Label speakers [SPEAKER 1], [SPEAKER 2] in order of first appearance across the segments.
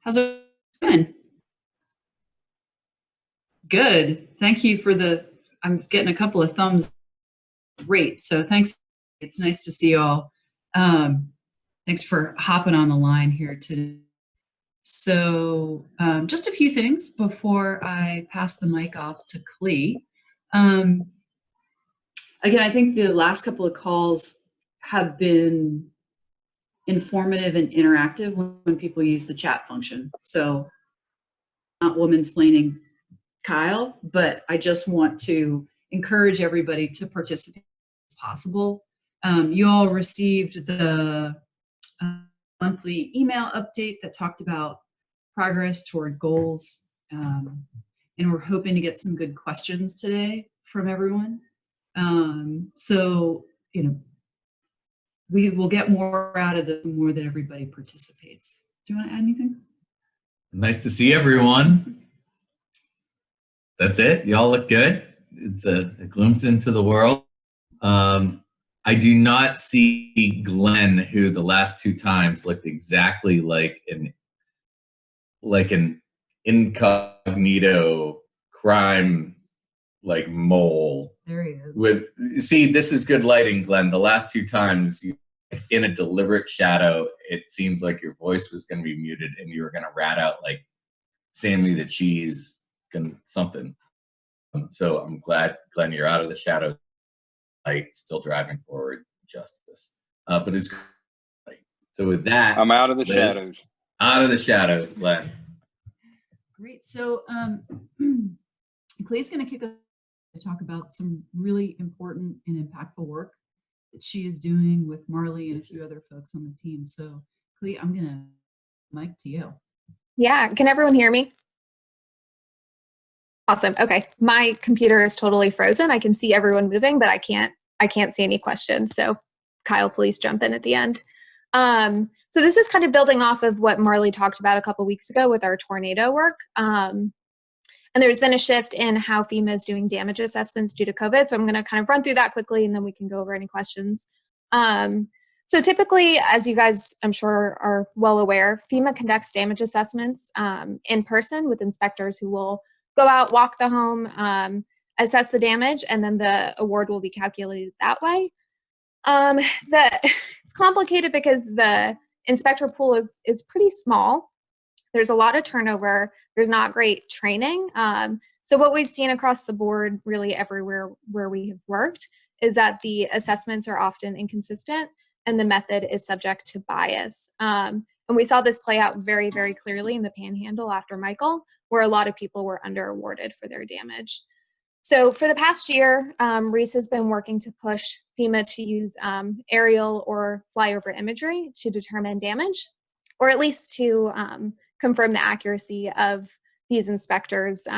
[SPEAKER 1] How's it going? Good. Thank you for I'm getting a couple of thumbs. Great. So thanks. It's nice to see you all. Thanks for hopping on the line here today. So just a few things before I pass the mic off to Clee. Um, Again, I think the last couple of calls have been informative and interactive when people use the chat function. So not woman-splaining Kyle, but I just want to encourage everybody to participate as possible. You all received the monthly email update that talked about progress toward goals, and we're hoping to get some good questions today from everyone. So, we will get more out of this the more that everybody participates. Do you want to add anything?
[SPEAKER 2] Nice to see everyone. That's it. Y'all look good. It's a glimpse into the world. I do not see Glenn, who the last two times looked exactly like an incognito crime mole.
[SPEAKER 1] There he is.
[SPEAKER 2] See, this is good lighting, Glenn. The last two times you in a deliberate shadow, it seemed like your voice was going to be muted and you were going to rat out like Sammy the Cheese something. So I'm glad, Glenn, you're out of the shadow, light, still driving forward justice. But it's great. So with that,
[SPEAKER 3] I'm out of the shadows.
[SPEAKER 2] Out of the shadows, Glenn.
[SPEAKER 1] Great. So Clay's going to kick us to talk about some really important and impactful work that she is doing with Marley and a few other folks on the team. So Clay, I'm going to mic to you.
[SPEAKER 4] Yeah. Can everyone hear me? Awesome. Okay. My computer is totally frozen. I can see everyone moving, but I can't see any questions. So Kyle, please jump in at the end. So this is kind of building off of what Marley talked about a couple weeks ago with our tornado work. And there's been a shift in how FEMA is doing damage assessments due to COVID. So I'm going to kind of run through that quickly and then we can go over any questions. So typically, as you guys, I'm sure, are well aware, FEMA conducts damage assessments in person with inspectors who will go out, walk the home, assess the damage, and then the award will be calculated that way. It's complicated because the inspector pool is pretty small. There's a lot of turnover. There's not great training. So what we've seen across the board, really everywhere where we have worked, is that the assessments are often inconsistent and the method is subject to bias. And we saw this play out very, very clearly in the Panhandle after Michael, where a lot of people were under awarded for their damage. So for the past year, Reese has been working to push FEMA to use aerial or flyover imagery to determine damage, or at least to confirm the accuracy of these inspectors'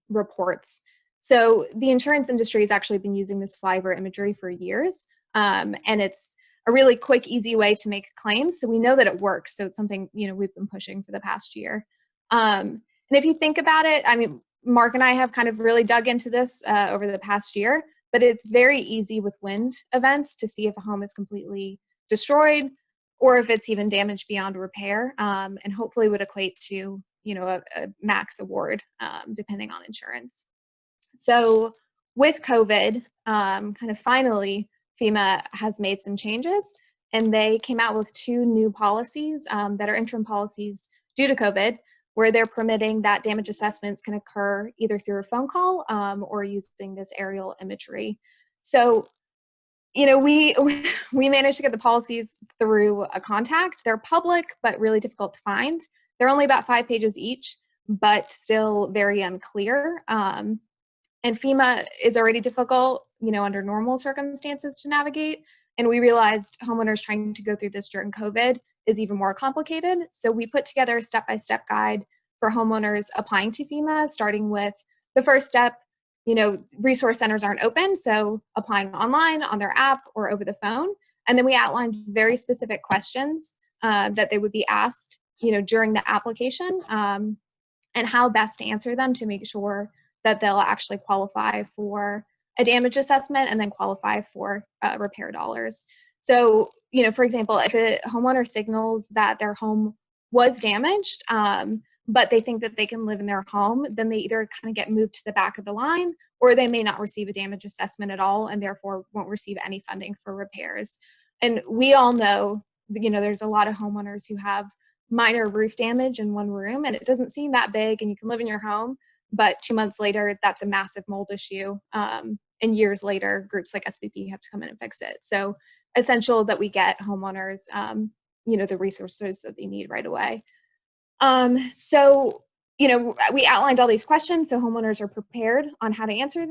[SPEAKER 4] reports. So the insurance industry has actually been using this flyover imagery for years, and it's a really quick, easy way to make claims. So we know that it works. So it's something we've been pushing for the past year. And if you think about it, I mean, Mark and I have kind of really dug into this over the past year, but it's very easy with wind events to see if a home is completely destroyed or if it's even damaged beyond repair, and hopefully would equate to a max award depending on insurance. So with COVID, kind of finally, FEMA has made some changes, and they came out with two new policies that are interim policies due to COVID, where they're permitting that damage assessments can occur either through a phone call or using this aerial imagery. So, we managed to get the policies through a contact. They're public, but really difficult to find. They're only about 5 pages each, but still very unclear. And FEMA is already difficult, under normal circumstances to navigate. And we realized homeowners trying to go through this during COVID is even more complicated. So we put together a step-by-step guide for homeowners applying to FEMA, starting with the first step. Resource centers aren't open, so applying online on their app or over the phone. And then we outlined very specific questions that they would be asked, during the application, and how best to answer them to make sure that they'll actually qualify for a damage assessment and then qualify for repair dollars. So, for example, if a homeowner signals that their home was damaged, but they think that they can live in their home, then they either kind of get moved to the back of the line, or they may not receive a damage assessment at all and therefore won't receive any funding for repairs. And we all know, there's a lot of homeowners who have minor roof damage in one room and it doesn't seem that big and you can live in your home, but 2 months later, that's a massive mold issue. And years later, groups like SBP have to come in and fix it. So essential that we get homeowners, the resources that they need right away. So, we outlined all these questions so homeowners are prepared on how to answer,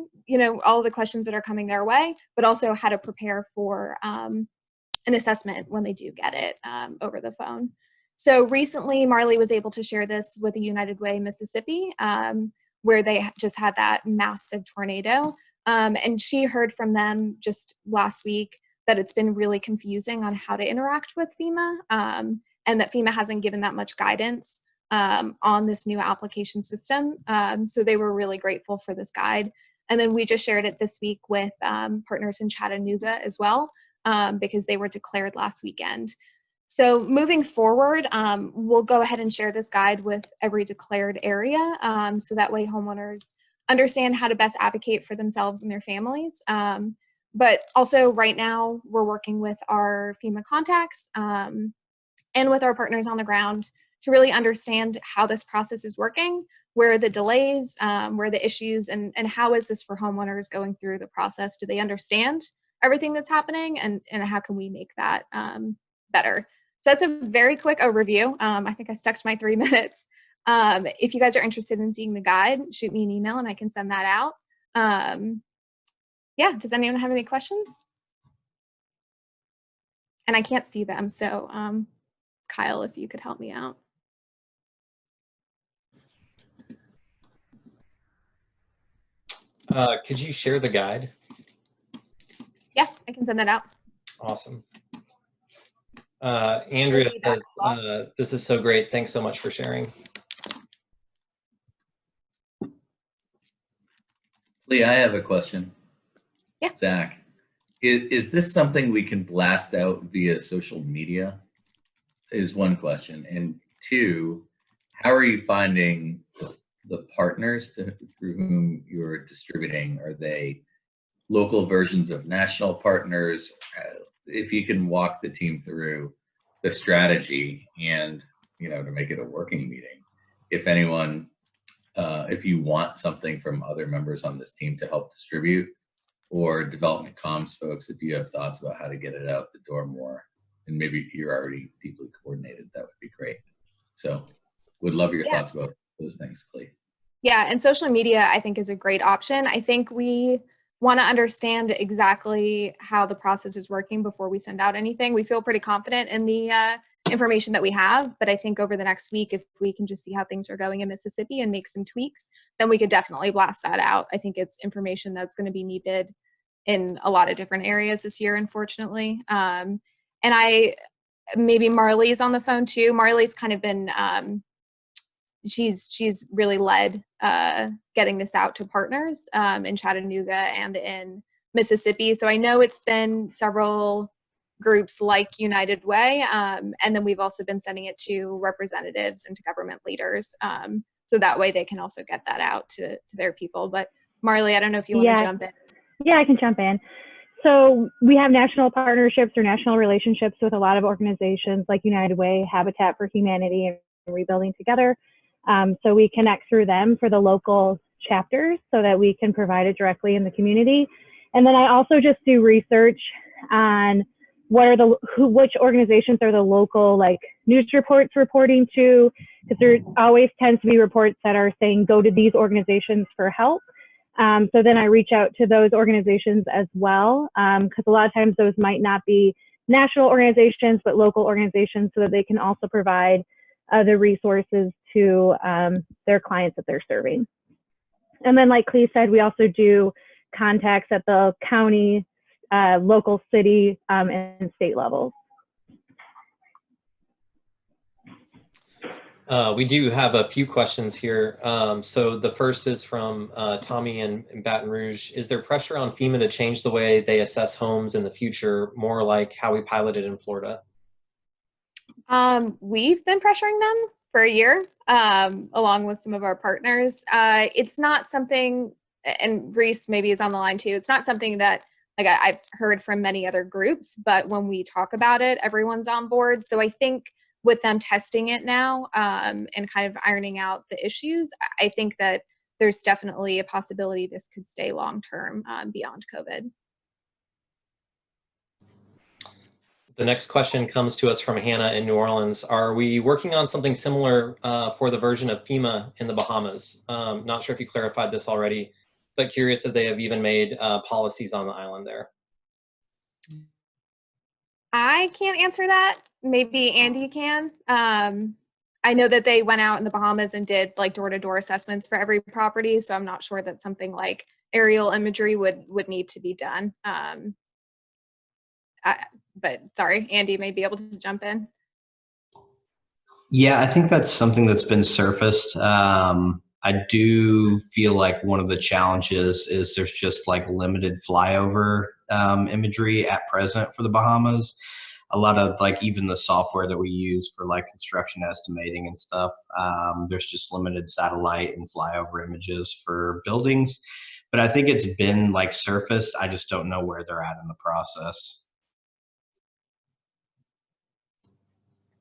[SPEAKER 4] all the questions that are coming their way, but also how to prepare for an assessment when they do get it over the phone. So recently, Marley was able to share this with the United Way Mississippi, where they just had that massive tornado. And she heard from them just last week that it's been really confusing on how to interact with FEMA, and that FEMA hasn't given that much guidance on this new application system. So they were really grateful for this guide. And then we just shared it this week with partners in Chattanooga as well, because they were declared last weekend. So moving forward, we'll go ahead and share this guide with every declared area, so that way homeowners understand how to best advocate for themselves and their families. But also right now, we're working with our FEMA contacts and with our partners on the ground to really understand how this process is working, where are the delays, where are the issues, and how is this for homeowners going through the process? Do they understand everything that's happening, and how can we make that better? So that's a very quick overview. I think I stuck to my 3 minutes. If you guys are interested in seeing the guide, shoot me an email and I can send that out. Yeah, does anyone have any questions? And I can't see them, so Kyle, if you could help me out.
[SPEAKER 3] Could you share the guide?
[SPEAKER 4] Yeah, I can send that out.
[SPEAKER 3] Awesome. Andrea says, this is so great. Thanks so much for sharing.
[SPEAKER 2] Lee, I have a question.
[SPEAKER 4] Yeah.
[SPEAKER 2] Zach, is this something we can blast out via social media? Is one question. And two, how are you finding the partners through whom you're distributing? Are they local versions of national partners? If you can walk the team through the strategy and, to make it a working meeting. If anyone, if you want something from other members on this team to help distribute, or development comms folks, if you have thoughts about how to get it out the door more, and maybe you're already deeply coordinated, that would be great. So would love your thoughts about those things, Clee.
[SPEAKER 4] Yeah, and social media, I think, is a great option. I think we want to understand exactly how the process is working before we send out anything. We feel pretty confident in the information that we have, but I think over the next week, if we can just see how things are going in Mississippi and make some tweaks, then we could definitely blast that out. I think it's information that's going to be needed in a lot of different areas this year, unfortunately. And maybe Marley's on the phone too. Marley's kind of been, she's really led getting this out to partners in Chattanooga and in Mississippi. So I know it's been several groups like United Way, and then we've also been sending it to representatives and to government leaders, so that way they can also get that out to their people. But Marley, I don't know if you want to jump in.
[SPEAKER 5] Yeah, I can jump in. So we have national partnerships or national relationships with a lot of organizations like United Way, Habitat for Humanity, and Rebuilding Together. So we connect through them for the local chapters so that we can provide it directly in the community. And then I also just do research on which organizations are the local news reports reporting to, because there always tends to be reports that are saying go to these organizations for help. So then I reach out to those organizations as well, because a lot of times those might not be national organizations, but local organizations, so that they can also provide the resources to their clients that they're serving. And then like Clee said, we also do contacts at the county, local, city, and state levels.
[SPEAKER 3] We do have a few questions here. So the first is from Tommy in Baton Rouge. Is there pressure on FEMA to change the way they assess homes in the future, more like how we piloted in Florida?
[SPEAKER 4] We've been pressuring them for a year, along with some of our partners. It's not something, and Reese maybe is on the line too. It's not something that I've heard from many other groups, but when we talk about it, everyone's on board. So I think with them testing it now, and kind of ironing out the issues, I think that there's definitely a possibility this could stay long-term, beyond COVID.
[SPEAKER 3] The next question comes to us from Hannah in New Orleans. Are we working on something similar for the version of FEMA in the Bahamas? Not sure if you clarified this already, but curious if they have even made policies on the island there.
[SPEAKER 4] I can't answer that. Maybe Andy can. I know that they went out in the Bahamas and did like door-to-door assessments for every property, so I'm not sure that something like aerial imagery would need to be done. But sorry, Andy may be able to jump in.
[SPEAKER 6] Yeah, I think that's something that's been surfaced. I do feel like one of the challenges is there's just like limited flyover imagery at present for the Bahamas. A lot of like even the software that we use for like construction estimating and stuff, there's just limited satellite and flyover images for buildings. But I think it's been like surfaced. I just don't know where they're at in the process.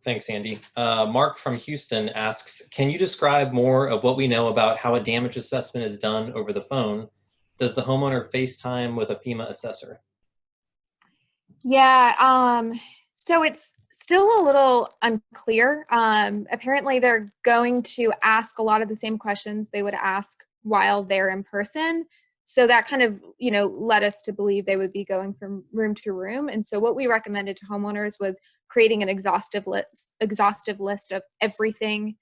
[SPEAKER 3] Thanks, Andy. Mark from Houston asks, can you describe more of what we know about how a damage assessment is done over the phone? Does the homeowner FaceTime with a FEMA assessor?
[SPEAKER 4] Yeah, so it's still a little unclear. Apparently they're going to ask a lot of the same questions they would ask while they're in person. So that kind of, led us to believe they would be going from room to room. And so what we recommended to homeowners was creating an exhaustive list of everything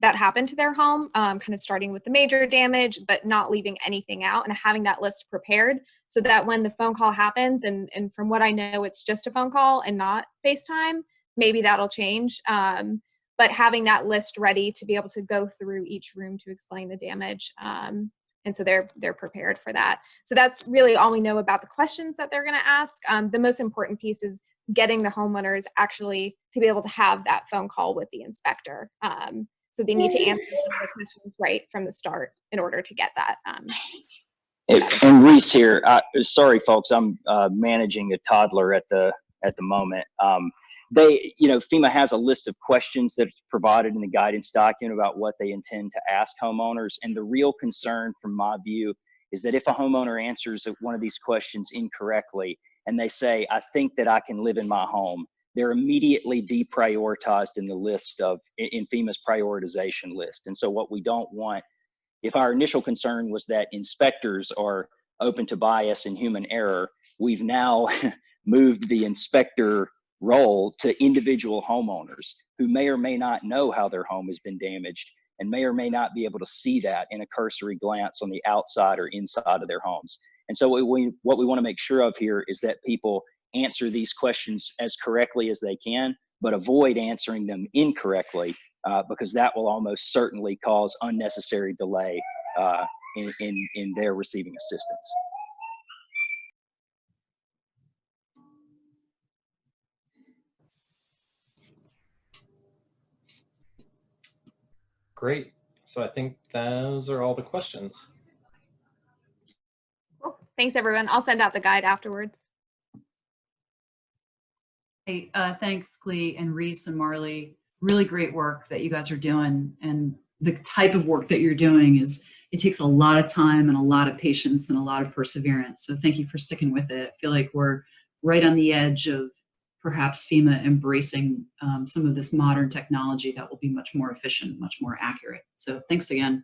[SPEAKER 4] that happened to their home, kind of starting with the major damage, but not leaving anything out, and having that list prepared so that when the phone call happens, and from what I know, it's just a phone call and not FaceTime, maybe that'll change. But having that list ready to be able to go through each room to explain the damage. And so they're prepared for that. So that's really all we know about the questions that they're going to ask. The most important piece is getting the homeowners actually to be able to have that phone call with the inspector. So they need to answer the questions right from the start in order to get that.
[SPEAKER 7] And Reese here. Sorry, folks, I'm managing a toddler at the moment. FEMA has a list of questions that's provided in the guidance document about what they intend to ask homeowners. And the real concern from my view is that if a homeowner answers one of these questions incorrectly and they say, I think that I can live in my home, they're immediately deprioritized in the list in FEMA's prioritization list. And so what we don't want, if our initial concern was that inspectors are open to bias and human error, we've now moved the inspector role to individual homeowners who may or may not know how their home has been damaged and may or may not be able to see that in a cursory glance on the outside or inside of their homes. And so what we want to make sure of here is that people answer these questions as correctly as they can, but avoid answering them incorrectly, because that will almost certainly cause unnecessary delay in their receiving assistance.
[SPEAKER 3] Great. So I think those are all the questions.
[SPEAKER 4] Cool. Thanks, everyone. I'll send out the guide afterwards.
[SPEAKER 1] Hey, thanks, Clee and Reese and Marley. Really great work that you guys are doing. And the type of work that you're doing it takes a lot of time and a lot of patience and a lot of perseverance. So thank you for sticking with it. I feel like we're right on the edge of perhaps FEMA embracing some of this modern technology that will be much more efficient, much more accurate. So thanks again.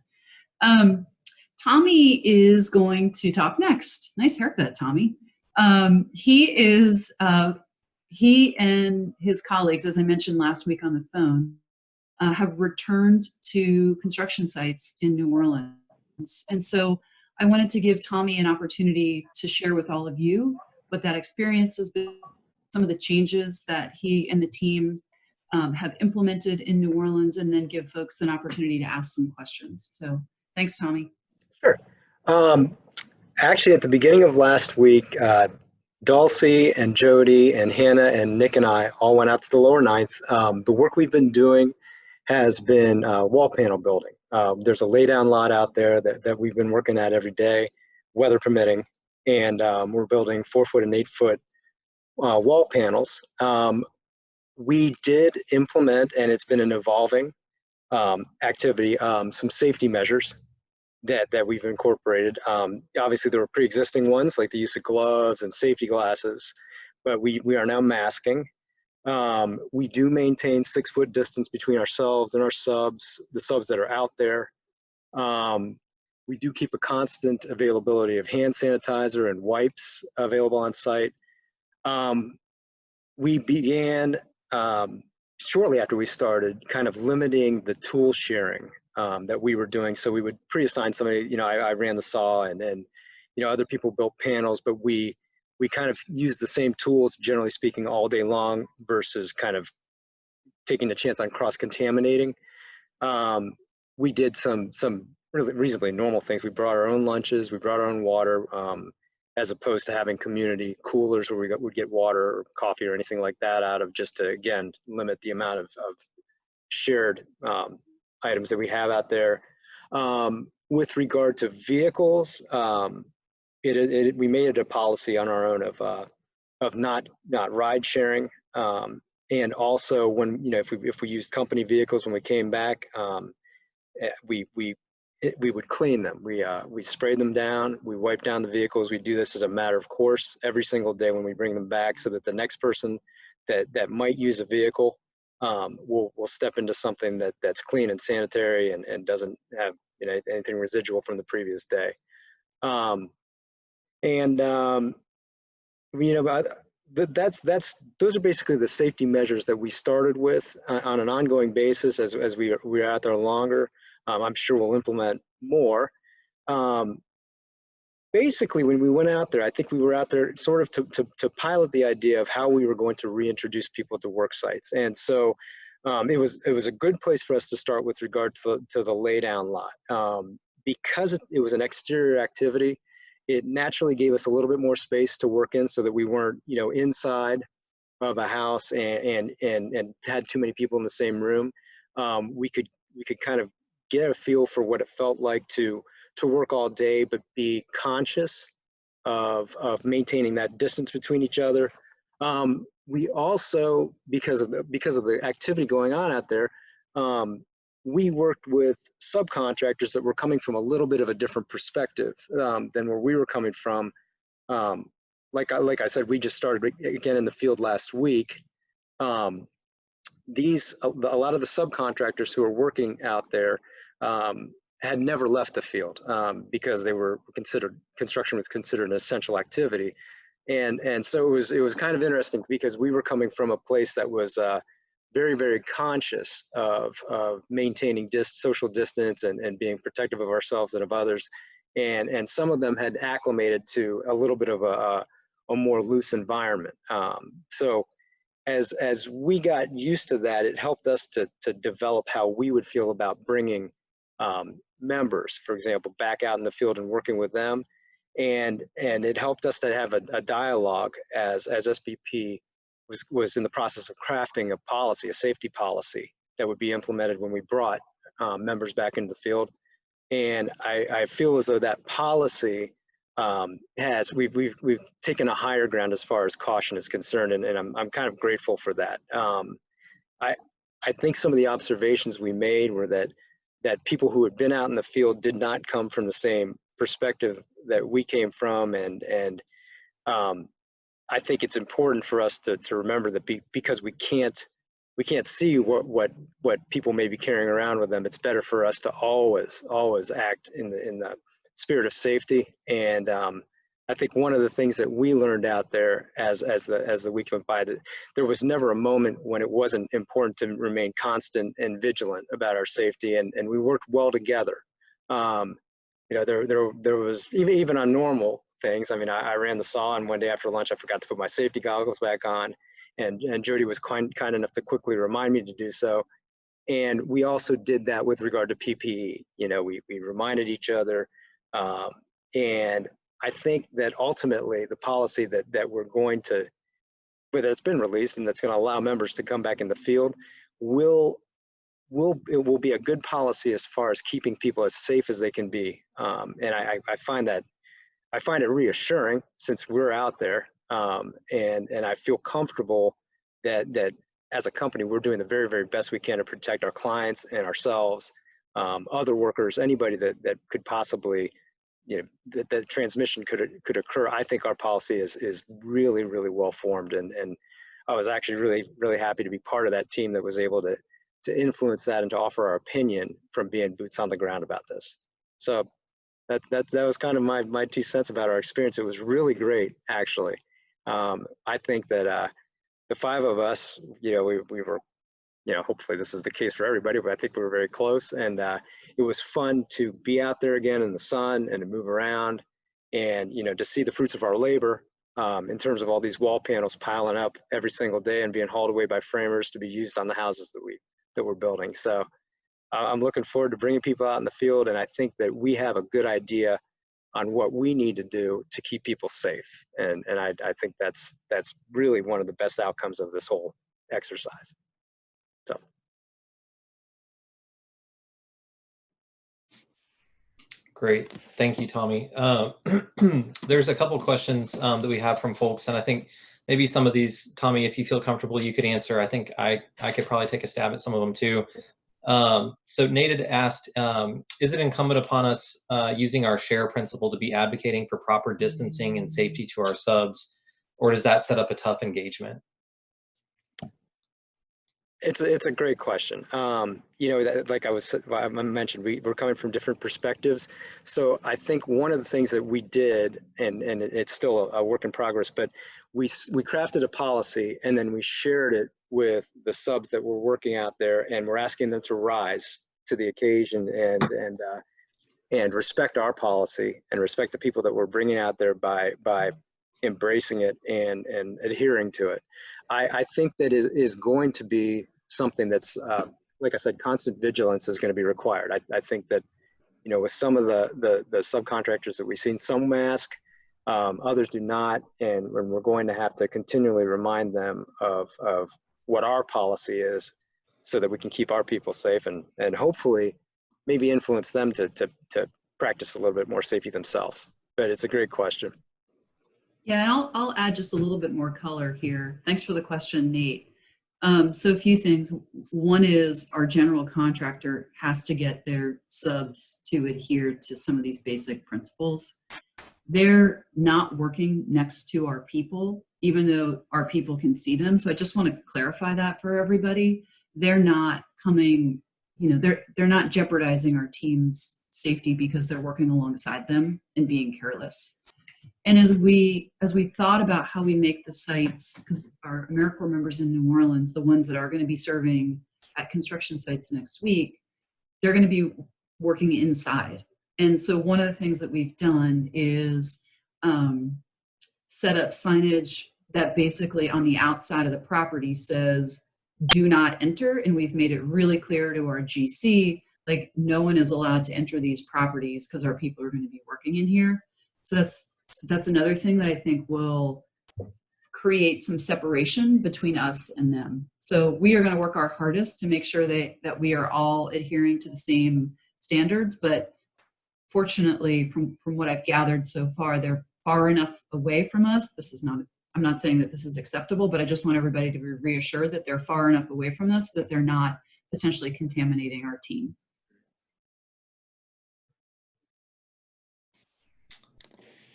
[SPEAKER 1] Tommy is going to talk next. Nice haircut, Tommy. He and his colleagues, as I mentioned last week on the phone, have returned to construction sites in New Orleans. And so I wanted to give Tommy an opportunity to share with all of you what that experience has been, some of the changes that he and the team have implemented in New Orleans, and then give folks an opportunity to ask some questions. So thanks, Tommy.
[SPEAKER 8] Sure. Actually, at the beginning of last week, Dulcie and Jody and Hannah and Nick and I all went out to the lower ninth. The work we've been doing has been wall panel building. There's a laydown lot out there that we've been working at every day, weather permitting, and we're building 4 foot and 8 foot wall panels. We did implement, and it's been an evolving activity, some safety measures that we've incorporated. Obviously, there were pre-existing ones like the use of gloves and safety glasses, but we are now masking. We do maintain 6 foot distance between ourselves and our subs, the subs that are out there. We do keep a constant availability of hand sanitizer and wipes available on site. We began shortly after we started kind of limiting the tool sharing that we were doing. So we would pre-assign somebody, you know, I ran the saw and you know, other people built panels, but we kind of used the same tools, generally speaking, all day long versus kind of taking a chance on cross-contaminating. We did some really reasonably normal things. We brought our own lunches, we brought our own water, as opposed to having community coolers where we would get water or coffee or anything like that out of, just to, again, limit the amount of shared items that we have out there. With regard to vehicles, we made it a policy on our own of not ride sharing, and also when, you know, if we used company vehicles when we came back, we would clean them. We sprayed them down, we wiped down the vehicles. We do this as a matter of course every single day when we bring them back, so that the next person that might use a vehicle will step into something that's clean and sanitary and doesn't have, you know, anything residual from the previous day. You know, those are basically the safety measures that we started with on an ongoing basis as we're out there longer. I'm sure we'll implement more. Basically, when we went out there, I think we were out there sort of to pilot the idea of how we were going to reintroduce people to work sites. And so it was a good place for us to start with regard to the laydown lot. Because it was an exterior activity, it naturally gave us a little bit more space to work in, so that we weren't, you know, inside of a house and had too many people in the same room. We could kind of get a feel for what it felt like to work all day, but be conscious of maintaining that distance between each other. We also, because of the activity going on out there, we worked with subcontractors that were coming from a little bit of a different perspective than where we were coming from. Like I said, we just started again in the field last week. A lot of the subcontractors who are working out there had never left the field because they were construction was considered an essential activity. And so it was kind of interesting, because we were coming from a place that was very, very conscious of maintaining social distance and being protective of ourselves and of others. And some of them had acclimated to a little bit of a more loose environment. So as we got used to that, it helped us to develop how we would feel about bringing members, for example, back out in the field and working with them. And it helped us to have a dialogue as SBP was in the process of crafting a policy, a safety policy that would be implemented when we brought members back into the field. And I feel as though that policy we've taken a higher ground as far as caution is concerned, and I'm kind of grateful for that. I think some of the observations we made were that people who had been out in the field did not come from the same perspective that we came from, and I think it's important for us to remember that because we can't see what people may be carrying around with them, it's better for us to always act in the spirit of safety. And I think one of the things that we learned out there as the week went by, that there was never a moment when it wasn't important to remain constant and vigilant about our safety, and we worked well together. You know, there was even on normal things. I mean, I ran the saw, and one day after lunch, I forgot to put my safety goggles back on, and Jody was kind enough to quickly remind me to do so. And we also did that with regard to PPE. You know, we reminded each other, and I think that ultimately the policy that we're going to, but that's been released and that's going to allow members to come back in the field, it will be a good policy as far as keeping people as safe as they can be. And I find it reassuring since we're out there, and I feel comfortable that as a company we're doing the very, very best we can to protect our clients and ourselves, other workers, anybody that could possibly, that transmission could occur. I think our policy is really, really well formed, and I was actually really, really happy to be part of that team that was able to influence that and to offer our opinion from being boots on the ground about this. So that was kind of my 2 cents about our experience. It was really great, actually. I think that the 5 of us, we were, hopefully this is the case for everybody, but I think we were very close, and it was fun to be out there again in the sun and to move around and, to see the fruits of our labor, in terms of all these wall panels piling up every single day and being hauled away by framers to be used on the houses that we're building. So I'm looking forward to bringing people out in the field, and I think that we have a good idea on what we need to do to keep people safe. And I think that's really one of the best outcomes of this whole exercise. So.
[SPEAKER 3] Great. Thank you, Tommy. There's a couple questions that we have from folks, and I think maybe some of these, Tommy, if you feel comfortable, you could answer. I think I could probably take a stab at some of them too. So Nate had asked, is it incumbent upon us using our share principle to be advocating for proper distancing and safety to our subs, or does that set up a tough engagement?
[SPEAKER 8] It's a great question. Like I mentioned, we're coming from different perspectives. So I think one of the things that we did, and it's still a work in progress, but we crafted a policy and then we shared it with the subs that were working out there, and we're asking them to rise to the occasion and respect our policy and respect the people that we're bringing out there by embracing it and adhering to it. I think that it is going to be something that's, like I said, constant vigilance is going to be required. I think that, with some of the subcontractors that we've seen, some mask, others do not, and we're going to have to continually remind them of what our policy is so that we can keep our people safe and hopefully maybe influence them to practice a little bit more safety themselves. But it's a great question.
[SPEAKER 1] Yeah, and I'll add just a little bit more color here. Thanks for the question, Nate. So a few things. One is our general contractor has to get their subs to adhere to some of these basic principles. They're not working next to our people, even though our people can see them. So I just want to clarify that for everybody. They're not coming, they're not jeopardizing our team's safety because they're working alongside them and being careless. And as we thought about how we make the sites, because our AmeriCorps members in New Orleans, the ones that are going to be serving at construction sites next week, they're going to be working inside. And so one of the things that we've done is set up signage that basically on the outside of the property says, do not enter. And we've made it really clear to our GC, like no one is allowed to enter these properties because our people are going to be working in here. So that's another thing that I think will create some separation between us and them. So we are going to work our hardest to make sure that we are all adhering to the same standards. But fortunately, from what I've gathered so far, they're far enough away from us. I'm not saying that this is acceptable, but I just want everybody to be reassured that they're far enough away from us that they're not potentially contaminating our team.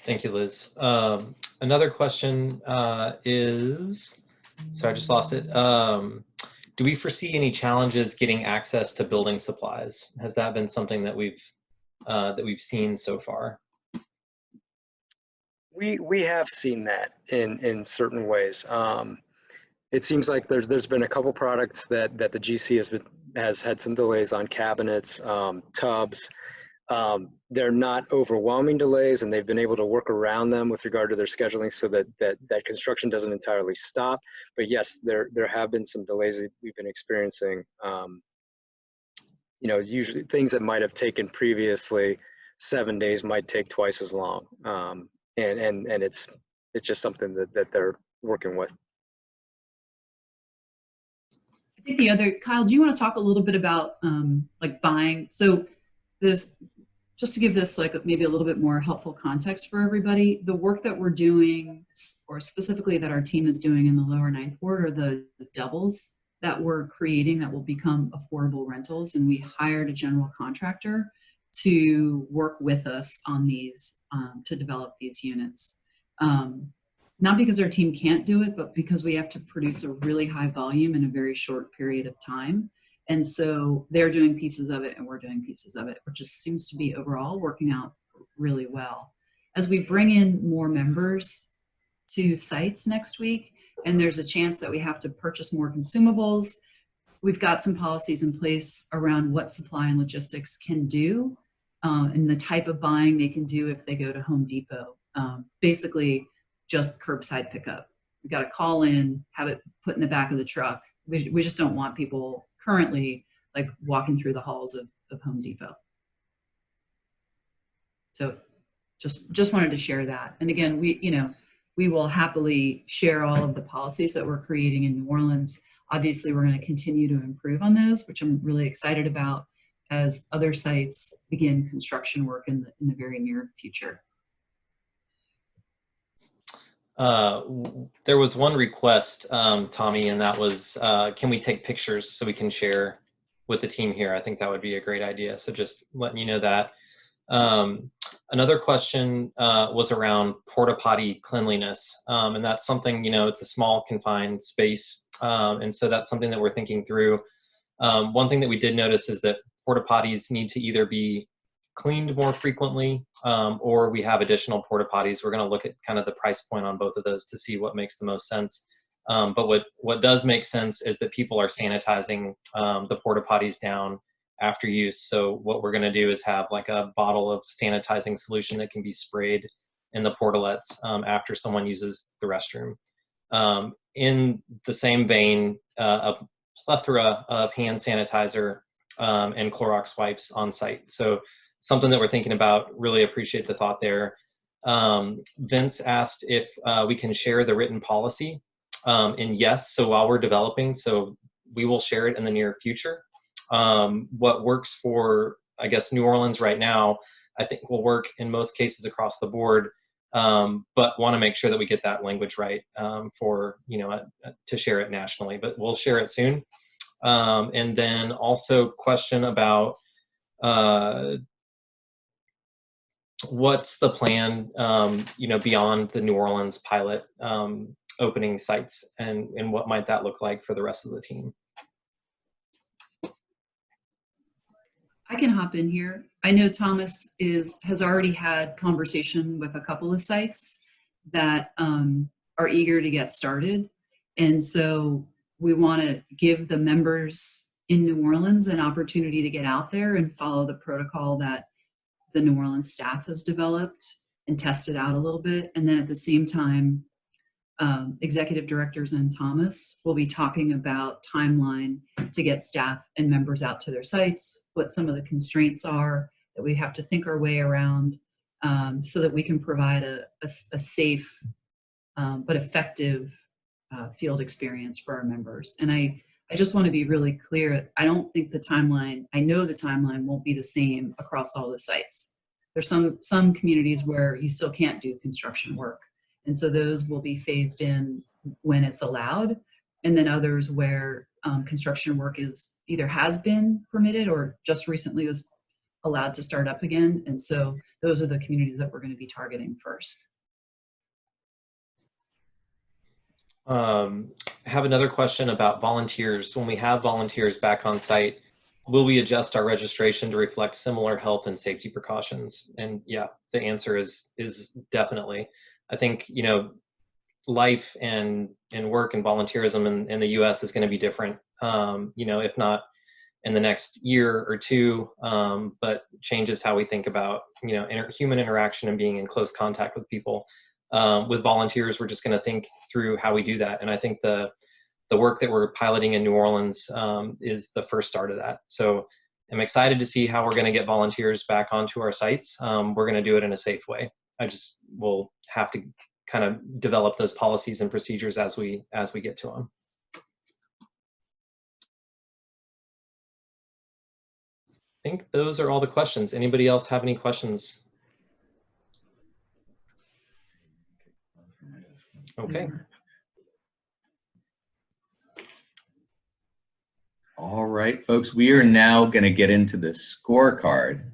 [SPEAKER 3] Thank you, Liz. Another question is, sorry, I just lost it. Do we foresee any challenges getting access to building supplies? Has that been something that we've seen so far?
[SPEAKER 8] We have seen that in certain ways. It seems like there's been a couple products that the GC has had some delays on: cabinets, tubs. They're not overwhelming delays, and they've been able to work around them with regard to their scheduling so that construction doesn't entirely stop. But yes, there have been some delays that we've been experiencing. Usually things that might have taken previously 7 days might take twice as long. and it's just something that they're working with.
[SPEAKER 1] I think the other, Kyle, do you want to talk a little bit about like buying? So this, just to give this like maybe a little bit more helpful context for everybody, the work that we're doing, or specifically that our team is doing in the lower ninth ward, are the doubles that we're creating that will become affordable rentals. And we hired a general contractor to work with us on these, to develop these units. Not because our team can't do it, but because we have to produce a really high volume in a very short period of time. And so they're doing pieces of it and we're doing pieces of it, which just seems to be overall working out really well. As we bring in more members to sites next week, and there's a chance that we have to purchase more consumables, we've got some policies in place around what supply and logistics can do, and the type of buying they can do if they go to Home Depot. Basically, just curbside pickup. We got to call in, have it put in the back of the truck. We just don't want people currently like walking through the halls of Home Depot. So just wanted to share that. And again, we will happily share all of the policies that we're creating in New Orleans. Obviously, we're going to continue to improve on those, which I'm really excited about as other sites begin construction work in the very near future.
[SPEAKER 3] There was one request, Tommy, and that was, can we take pictures so we can share with the team here? I think that would be a great idea. So just letting you know that. Another question was around porta potty cleanliness. And that's something, it's a small confined space. And so that's something that we're thinking through. One thing that we did notice is that porta potties need to either be cleaned more frequently, or we have additional porta potties. We're going to look at kind of the price point on both of those to see what makes the most sense. But what does make sense is that people are sanitizing the porta potties down after use. So what we're going to do is have like a bottle of sanitizing solution that can be sprayed in the portalets after someone uses the restroom. In the same vein, a plethora of hand sanitizer and Clorox wipes on site. So something that we're thinking about. Really appreciate the thought there. Vince asked if we can share the written policy, and yes, so while we're developing, so we will share it in the near future. What works for, I guess, New Orleans right now, I think will work in most cases across the board, but want to make sure that we get that language right for, to share it nationally, but we'll share it soon. And then also question about what's the plan, beyond the New Orleans pilot opening sites, and what might that look like for the rest of the team?
[SPEAKER 1] I can hop in here. I know Thomas has already had conversation with a couple of sites that are eager to get started. And so we want to give the members in New Orleans an opportunity to get out there and follow the protocol that the New Orleans staff has developed and tested out a little bit. And then at the same time, executive directors and Thomas will be talking about timeline to get staff and members out to their sites, what some of the constraints are that we have to think our way around, so that we can provide a safe but effective field experience for our members. And I just want to be really clear. I don't think the timeline, I know the timeline won't be the same across all the sites. There's some communities where you still can't do construction work. And so those will be phased in when it's allowed. And then others where construction work either has been permitted or just recently was allowed to start up again. And so those are the communities that we're going to be targeting first.
[SPEAKER 3] Have another question about volunteers. When we have volunteers back on site, will we adjust our registration to reflect similar health and safety precautions? And yeah, the answer is definitely. I think, life and work and volunteerism in the US is going to be different, if not in the next year or two, but changes how we think about, human interaction and being in close contact with people. With volunteers, we're just going to think through how we do that. And I think the work that we're piloting in New Orleans is the first start of that. So I'm excited to see how we're going to get volunteers back onto our sites. We're going to do it in a safe way. I just will have to kind of develop those policies and procedures as we get to them. I think those are all the questions. Anybody else have any questions? Okay.
[SPEAKER 2] All right, folks, we are now going to get into the scorecard.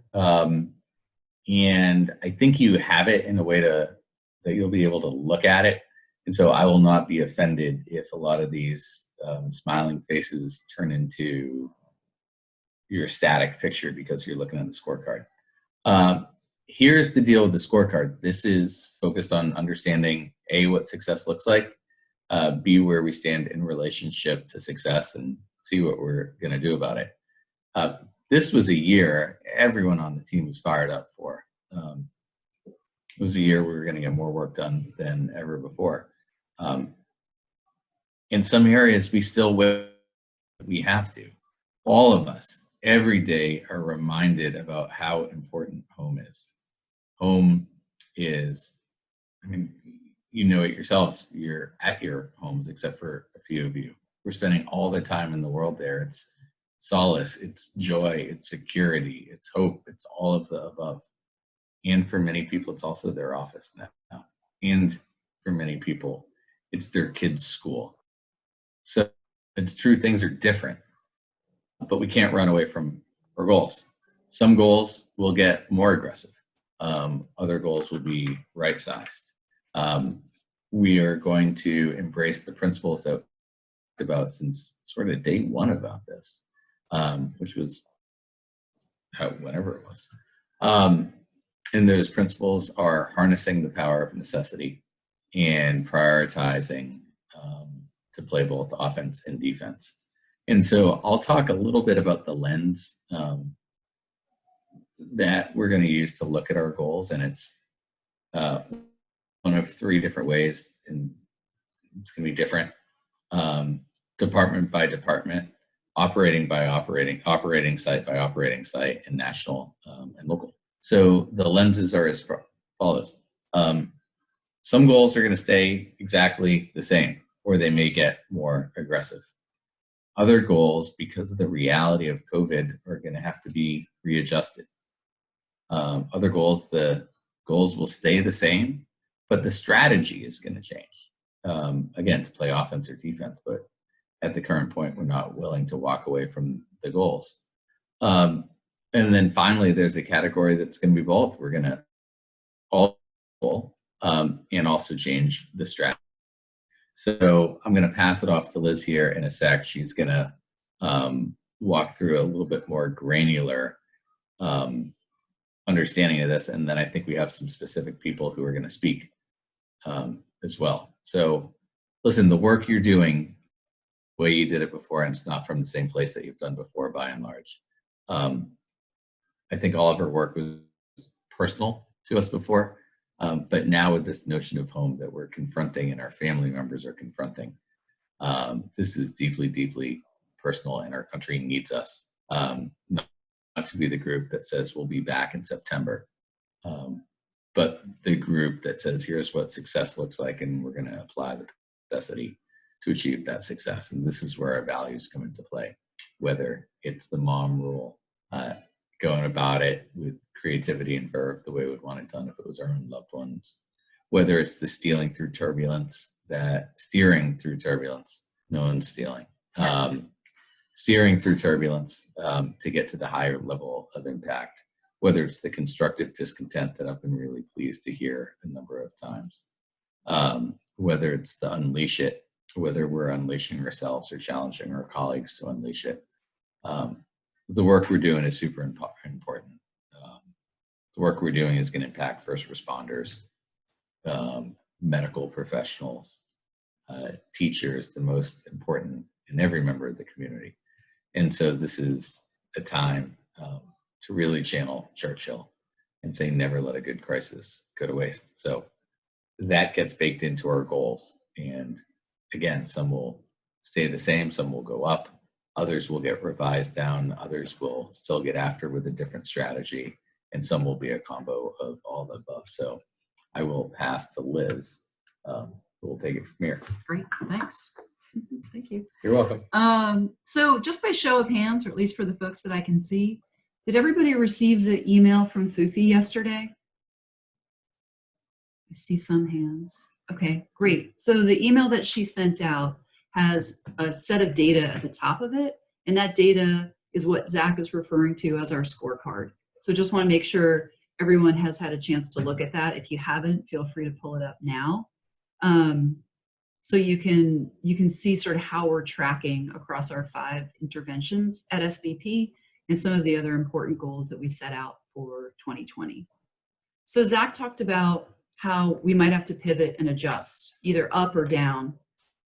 [SPEAKER 2] And I think you have it in a way that you'll be able to look at it. And so I will not be offended if a lot of these smiling faces turn into your static picture because you're looking at the scorecard. Here's the deal with the scorecard. This is focused on understanding A, what success looks like, B, where we stand in relationship to success, and see what we're going to do about it. This was a year everyone on the team was fired up for. It was a year we were going to get more work done than ever before. In some areas, we still will. We have to. All of us, every day, are reminded about how important home is. Home is, I mean, you know it yourselves. You're at your homes, except for a few of you. We're spending all the time in the world there. It's solace, it's joy, it's security, it's hope, it's all of the above. And for many people, it's also their office now. And for many people, it's their kids' school. So it's true, things are different, but we can't run away from our goals. Some goals will get more aggressive. Other goals will be right-sized. We are going to embrace the principles that about since sort of day one about this, which was whenever it was. And those principles are harnessing the power of necessity and prioritizing to play both offense and defense. And so I'll talk a little bit about the lens that we're going to use to look at our goals, and it's one of three different ways, and it's going to be different. Department by department, operating by operating site by operating site, and national and local. So the lenses are as follows. Some goals are going to stay exactly the same, or they may get more aggressive. Other goals, because of the reality of COVID, are going to have to be readjusted. Other goals, the goals will stay the same, but the strategy is going to change. Again, to play offense or defense, but at the current point, we're not willing to walk away from the goals. And then finally, there's a category that's going to be both. We're going to all and also change the strategy. So I'm going to pass it off to Liz here in a sec. She's going to walk through a little bit more granular understanding of this. And then I think we have some specific people who are going to speak as well. So listen, the work you're doing, the way you did it before, and it's not from the same place that you've done before by and large. I think all of our work was personal to us before, but now with this notion of home that we're confronting and our family members are confronting, this is deeply, deeply personal, and our country needs us. Not to be the group that says we'll be back in September, but the group that says here's what success looks like, and we're going to apply the necessity to achieve that success. And this is where our values come into play, whether it's the mom rule, going about it with creativity and verve the way we would want it done if it was our own loved ones, whether it's the steering through turbulence, no one's stealing, steering through turbulence to get to the higher level of impact, whether it's the constructive discontent that I've been really pleased to hear a number of times, whether it's the unleash it, whether we're unleashing ourselves or challenging our colleagues to unleash it. The work we're doing is super important. The work we're doing is going to impact first responders, medical professionals, teachers, the most important in every member of the community. And so this is a time to really channel Churchill and say, never let a good crisis go to waste. So that gets baked into our goals. And again, some will stay the same, some will go up, others will get revised down, others will still get after with a different strategy, and some will be a combo of all the above. So I will pass to Liz, who will take it from here.
[SPEAKER 1] Great, thanks. Thank you.
[SPEAKER 2] You're welcome.
[SPEAKER 1] So just by show of hands, or at least for the folks that I can see, did everybody receive the email from Fufi yesterday? I see some hands. Okay, great. So the email that she sent out has a set of data at the top of it, and that data is what Zach is referring to as our scorecard. So just want to make sure everyone has had a chance to look at that. If you haven't, feel free to pull it up now. So you can see sort of how we're tracking across our 5 interventions at SBP and some of the other important goals that we set out for 2020. So Zach talked about how we might have to pivot and adjust, either up or down,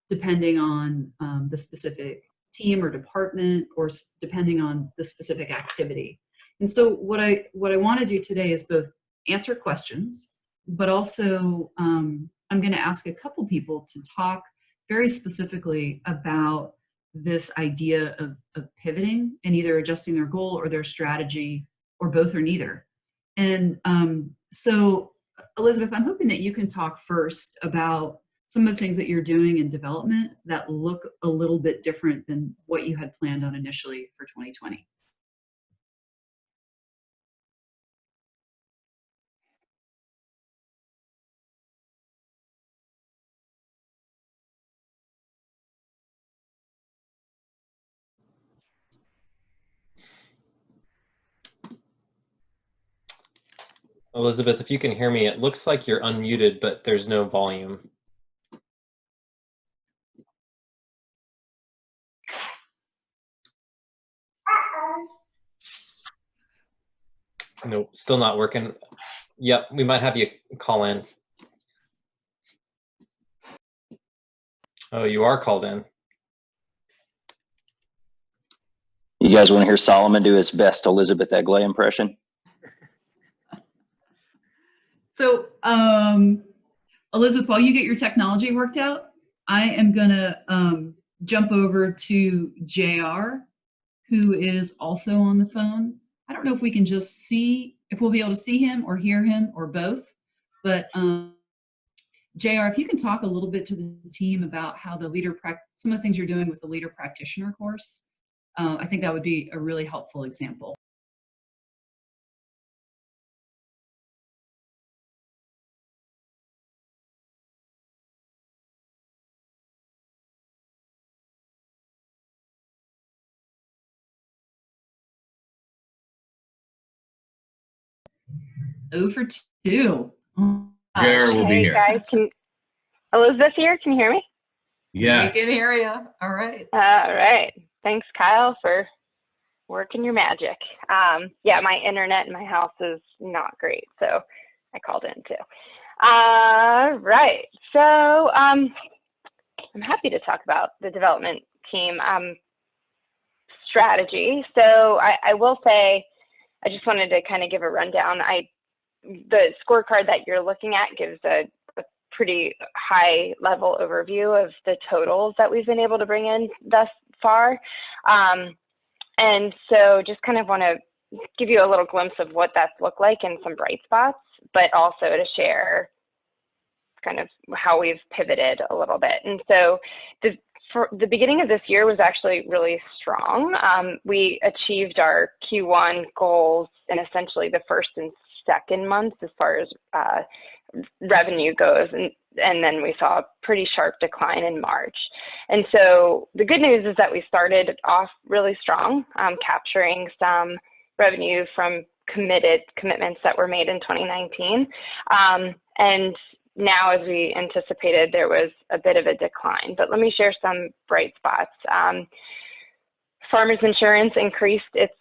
[SPEAKER 1] depending on the specific team or department, or depending on the specific activity. And so what I want to do today is both answer questions, but also I'm going to ask a couple people to talk very specifically about this idea of pivoting and either adjusting their goal or their strategy, or both or neither. And so Elizabeth, I'm hoping that you can talk first about some of the things that you're doing in development that look a little bit different than what you had planned on initially for 2020.
[SPEAKER 3] Elizabeth, if you can hear me, it looks like you're unmuted, but there's no volume. Nope, still not working. Yep, we might have you call in. Oh, you are called in.
[SPEAKER 7] You guys want to hear Solomon do his best Elizabeth Egley impression?
[SPEAKER 1] So Elizabeth, while you get your technology worked out, I am gonna jump over to JR, who is also on the phone. I don't know if we can just see, if we'll be able to see him or hear him or both, but JR, if you can talk a little bit to the team about how the some of the things you're doing with the leader practitioner course, I think that would be a really helpful example. Oh for 2. Oh,
[SPEAKER 2] Jer will be
[SPEAKER 9] Hey
[SPEAKER 2] here.
[SPEAKER 9] guys, Elizabeth here, can you hear me?
[SPEAKER 2] Yes.
[SPEAKER 1] we can hear you. All right.
[SPEAKER 9] All right. Thanks, Kyle, for working your magic. Yeah, my internet in my house is not great, so I called in too. Right. So I'm happy to talk about the development team strategy. So I will say, I just wanted to kind of give a rundown. The scorecard that you're looking at gives a pretty high level overview of the totals that we've been able to bring in thus far. And so just kind of want to give you a little glimpse of what that's looked like and some bright spots, but also to share kind of how we've pivoted a little bit. And so for the beginning of this year was actually really strong. We achieved our Q1 goals in essentially the first and second months as far as revenue goes, and then we saw a pretty sharp decline in March. And so the good news is that we started off really strong, capturing some revenue from commitments that were made in 2019. And now, as we anticipated, there was a bit of a decline, but let me share some bright spots. Farmers Insurance increased its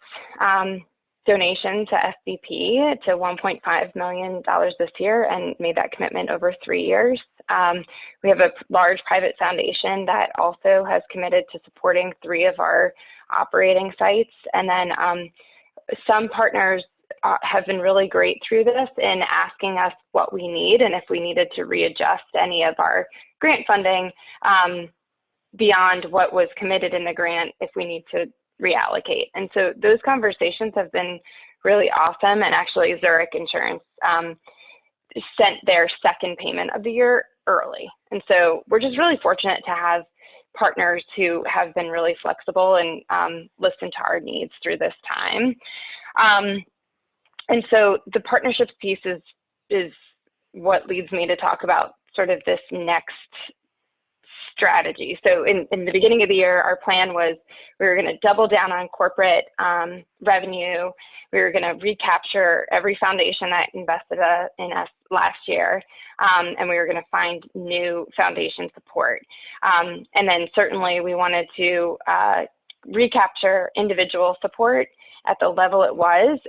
[SPEAKER 9] donation to SBP to $1.5 million this year and made that commitment over 3 years. We have a large private foundation that also has committed to supporting 3 of our operating sites. And then some partners have been really great through this in asking us what we need and if we needed to readjust any of our grant funding beyond what was committed in the grant if we need to reallocate. And so those conversations have been really awesome. And actually Zurich Insurance sent their second payment of the year early. And so we're just really fortunate to have partners who have been really flexible and listened to our needs through this time. And so the partnerships piece is what leads me to talk about sort of this next strategy. So in the beginning of the year, our plan was we were going to double down on corporate revenue. We were going to recapture every foundation that invested in us last year, and we were going to find new foundation support. And then certainly we wanted to recapture individual support at the level it was,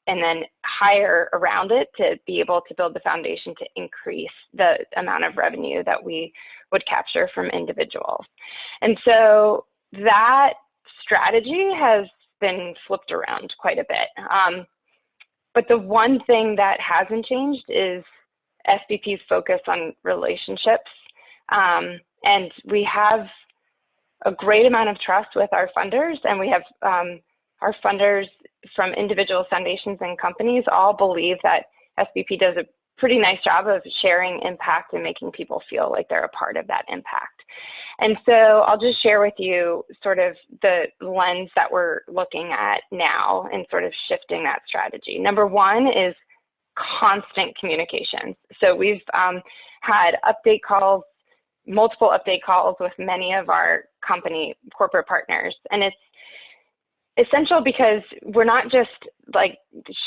[SPEAKER 9] and then hire around it to be able to build the foundation to increase the amount of revenue that we would capture from individuals. And so that strategy has been flipped around quite a bit. But the one thing that hasn't changed is SBP's focus on relationships. And we have a great amount of trust with our funders, and we have our funders from individual foundations and companies all believe that SBP does a pretty nice job of sharing impact and making people feel like they're a part of that impact. And so I'll just share with you sort of the lens that we're looking at now and sort of shifting that strategy. Number one is constant communications. So we've had update calls, multiple update calls with many of our company corporate partners. And it's essential because we're not just like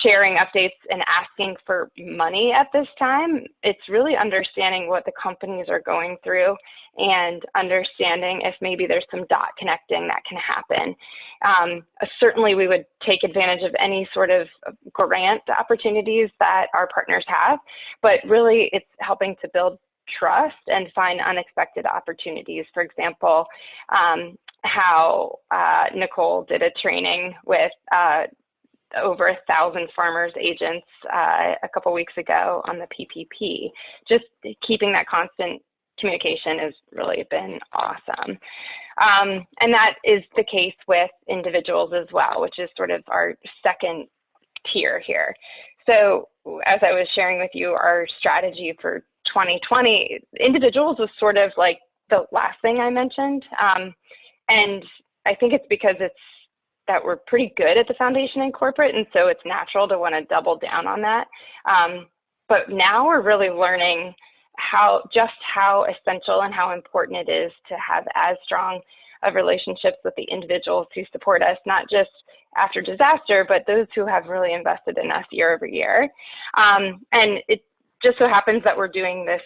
[SPEAKER 9] sharing updates and asking for money at this time. It's really understanding what the companies are going through and understanding if maybe there's some dot connecting that can happen. Certainly we would take advantage of any sort of grant opportunities that our partners have, but really it's helping to build trust and find unexpected opportunities. For example, how Nicole did a training with over 1,000 farmers agents a couple weeks ago on the PPP. Just keeping that constant communication has really been awesome. And that is the case with individuals as well, which is sort of our second tier here. So as I was sharing with you, our strategy for 2020, individuals was sort of like the last thing I mentioned. And I think it's because that we're pretty good at the foundation and corporate, and so it's natural to want to double down on that. But now we're really learning how essential and how important it is to have as strong of relationships with the individuals who support us, not just after disaster, but those who have really invested in us year over year. And it just so happens that we're doing this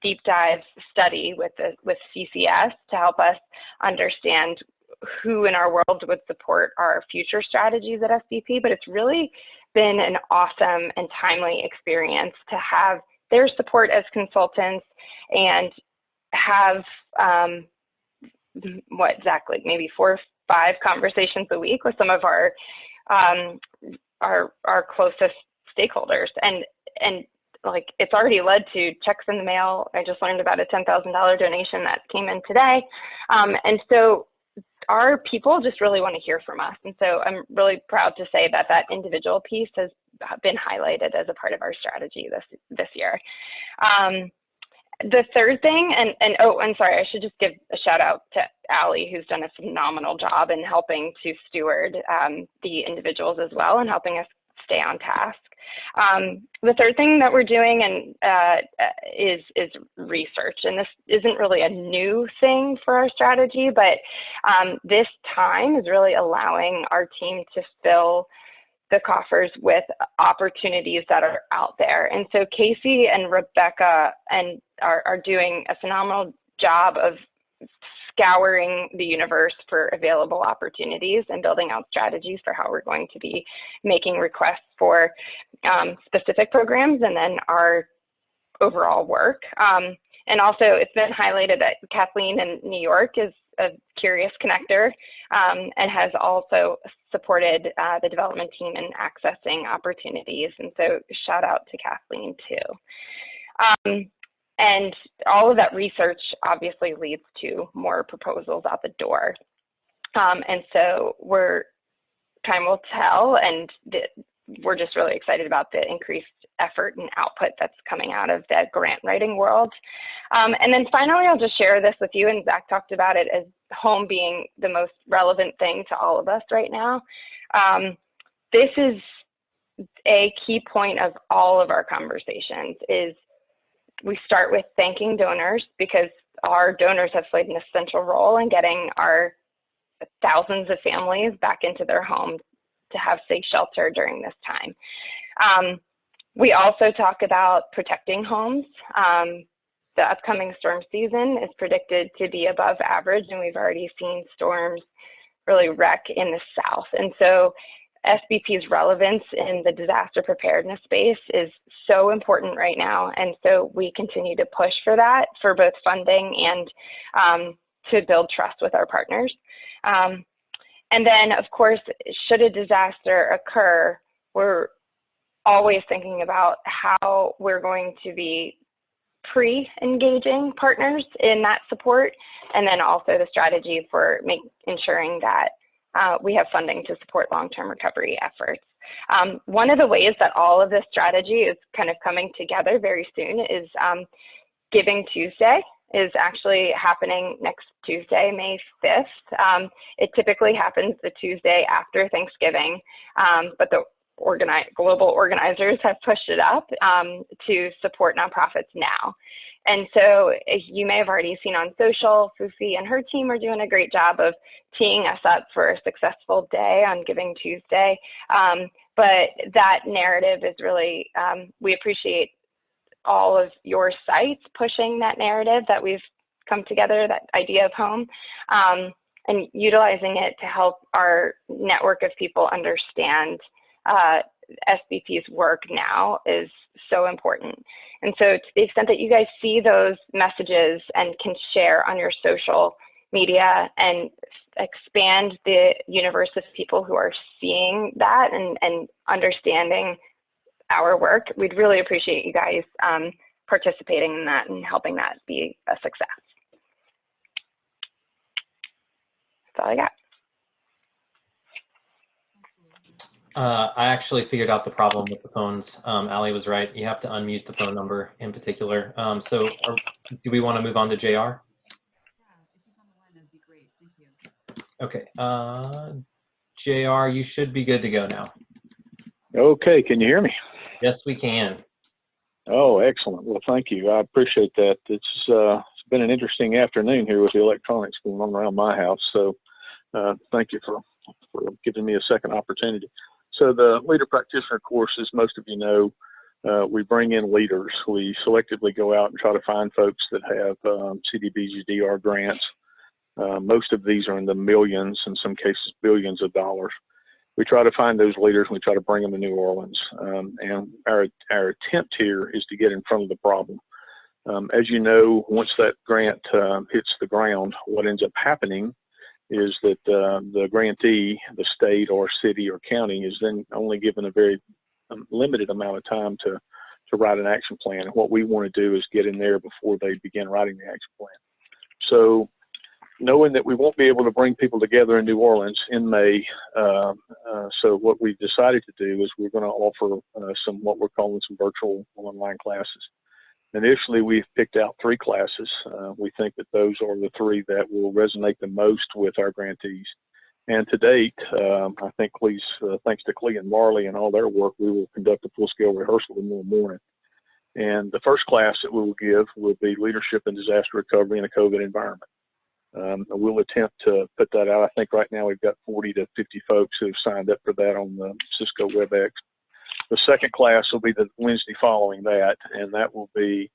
[SPEAKER 9] deep dive study with CCS to help us understand who in our world would support our future strategies at SBP, but it's really been an awesome and timely experience to have their support as consultants and have maybe 4 or 5 conversations a week with some of our closest stakeholders. And like it's already led to checks in the mail. I just learned about a $10,000 donation that came in today. And so our people just really want to hear from us. And so I'm really proud to say that that individual piece has been highlighted as a part of our strategy this year. The third thing, and sorry, I should just give a shout out to Allie, who's done a phenomenal job in helping to steward the individuals as well and helping us stay on task. The third thing that we're doing is research, and this isn't really a new thing for our strategy, but this time is really allowing our team to fill the coffers with opportunities that are out there. And so Casey and Rebecca are doing a phenomenal job of scouring the universe for available opportunities and building out strategies for how we're going to be making requests for specific programs and then our overall work. And also it's been highlighted that Kathleen in New York is a curious connector and has also supported the development team in accessing opportunities. And so shout out to Kathleen too. And all of that research obviously leads to more proposals out the door. And so time will tell, and we're just really excited about the increased effort and output that's coming out of the grant writing world. And then finally, I'll just share this with you, and Zach talked about it as home being the most relevant thing to all of us right now. This is a key point of all of our conversations is we start with thanking donors, because our donors have played an essential role in getting our thousands of families back into their homes to have safe shelter during this time. We also talk about protecting homes. The upcoming storm season is predicted to be above average, and we've already seen storms really wreck in the South. And so SBP's relevance in the disaster preparedness space is so important right now. And so we continue to push for that, for both funding and to build trust with our partners. And then, of course, should a disaster occur, we're always thinking about how we're going to be pre-engaging partners in that support, and then also the strategy for ensuring that we have funding to support long-term recovery efforts. One of the ways that all of this strategy is kind of coming together very soon is Giving Tuesday is actually happening next Tuesday, May 5th. It typically happens the Tuesday after Thanksgiving, but the global organizers have pushed it up to support nonprofits now. And so you may have already seen on social, Fufi and her team are doing a great job of teeing us up for a successful day on Giving Tuesday. But that narrative is really, we appreciate all of your sites pushing that narrative that we've come together, that idea of home, and utilizing it to help our network of people understand SBP's work now is so important. And so to the extent that you guys see those messages and can share on your social media and expand the universe of people who are seeing that and understanding our work, we'd really appreciate you guys participating in that and helping that be a success. That's all I got.
[SPEAKER 3] I actually figured out the problem with the phones. Allie was right. You have to unmute the phone number in particular. Do we want to move on to JR?
[SPEAKER 1] Yeah, if he's on the line, that'd be great. Thank you.
[SPEAKER 3] Okay. JR, you should be good to go now.
[SPEAKER 10] Okay, can you hear me?
[SPEAKER 3] Yes, we can.
[SPEAKER 10] Oh, excellent. Well, thank you. I appreciate that. It's been an interesting afternoon here with the electronics going on around my house. So thank you for giving me a second opportunity. So the Leader Practitioner course, as most of you know, we bring in leaders. We selectively go out and try to find folks that have CDBG-DR grants. Most of these are in the millions, in some cases billions of dollars. We try to find those leaders and we try to bring them to New Orleans. And our attempt here is to get in front of the problem. As you know, once that grant hits the ground, what ends up happening is that the grantee, the state or city or county, is then only given a very limited amount of time to write an action plan. And what we want to do is get in there before they begin writing the action plan. So knowing that we won't be able to bring people together in New Orleans in May, so what we decided to do is we're going to offer what we're calling some virtual online classes. Initially, we've picked out 3 classes. We think that those are the 3 that will resonate the most with our grantees. And to date, I think thanks to Clee and Marley and all their work, we will conduct a full-scale rehearsal tomorrow morning. And the first class that we will give will be Leadership in Disaster Recovery in a COVID Environment. We'll attempt to put that out. I think right now we've got 40 to 50 folks who have signed up for that on the Cisco WebEx. The second class will be the Wednesday following that, and that will be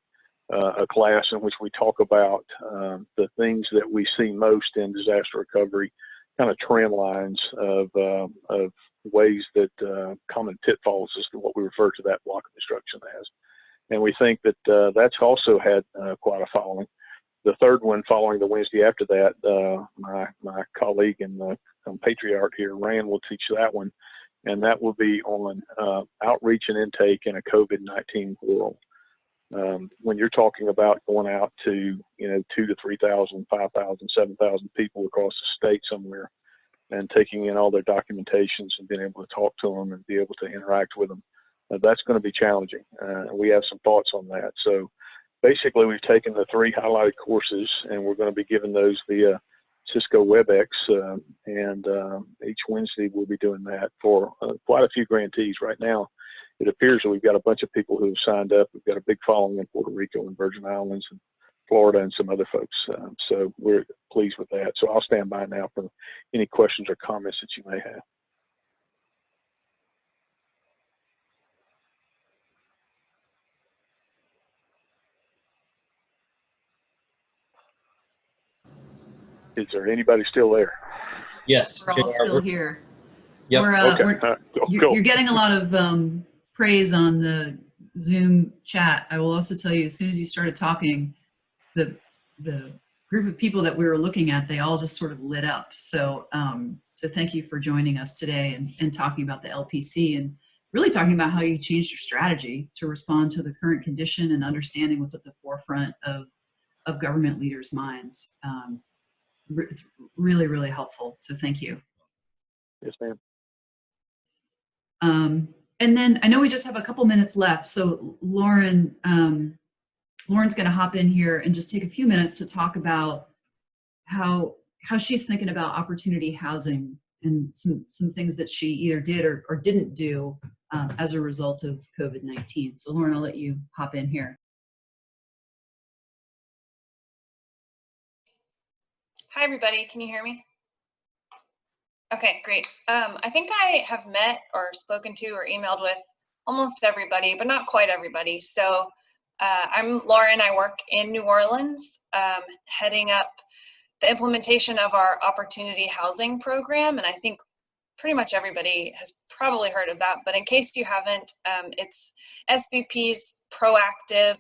[SPEAKER 10] a class in which we talk about the things that we see most in disaster recovery, kind of trend lines of ways that common pitfalls is what we refer to that block of instruction as. And we think that that's also had quite a following. The third one following the Wednesday after that, my colleague and the patriarch here, Rand, will teach that one. And that will be on outreach and intake in a COVID-19 world. When you're talking about going out to, 2,000 to 3,000, 5,000, 7,000 people across the state somewhere, and taking in all their documentations and being able to talk to them and be able to interact with them. That's going to be challenging. We have some thoughts on that. So basically, we've taken the 3 highlighted courses, and we're going to be giving those via Cisco WebEx, and each Wednesday we'll be doing that for quite a few grantees. Right now, it appears that we've got a bunch of people who have signed up. We've got a big following in Puerto Rico and Virgin Islands and Florida and some other folks. So we're pleased with that. So I'll stand by now for any questions or comments that you may have. Is there anybody still there?
[SPEAKER 3] Yes.
[SPEAKER 1] We're all still here.
[SPEAKER 3] Yep.
[SPEAKER 1] We're,
[SPEAKER 10] Okay.
[SPEAKER 1] you're getting a lot of praise on the Zoom chat. I will also tell you, as soon as you started talking, the group of people that we were looking at, they all just sort of lit up. So so thank you for joining us today and talking about the LPC and really talking about how you changed your strategy to respond to the current condition and understanding what's at the forefront of government leaders' minds. Really, really helpful. So thank you.
[SPEAKER 10] Yes, ma'am.
[SPEAKER 1] And then I know we just have a couple minutes left. So Lauren's going to hop in here and just take a few minutes to talk about how she's thinking about opportunity housing and some things that she either did or didn't do as a result of COVID-19. So Lauren, I'll let you hop in here.
[SPEAKER 11] Hi, everybody. Can you hear me? Okay, great. I think I have met or spoken to or emailed with almost everybody, but not quite everybody. So I'm Lauren. I work in New Orleans, heading up the implementation of our Opportunity Housing Program. And I think pretty much everybody has probably heard of that. But in case you haven't, it's SVP's proactive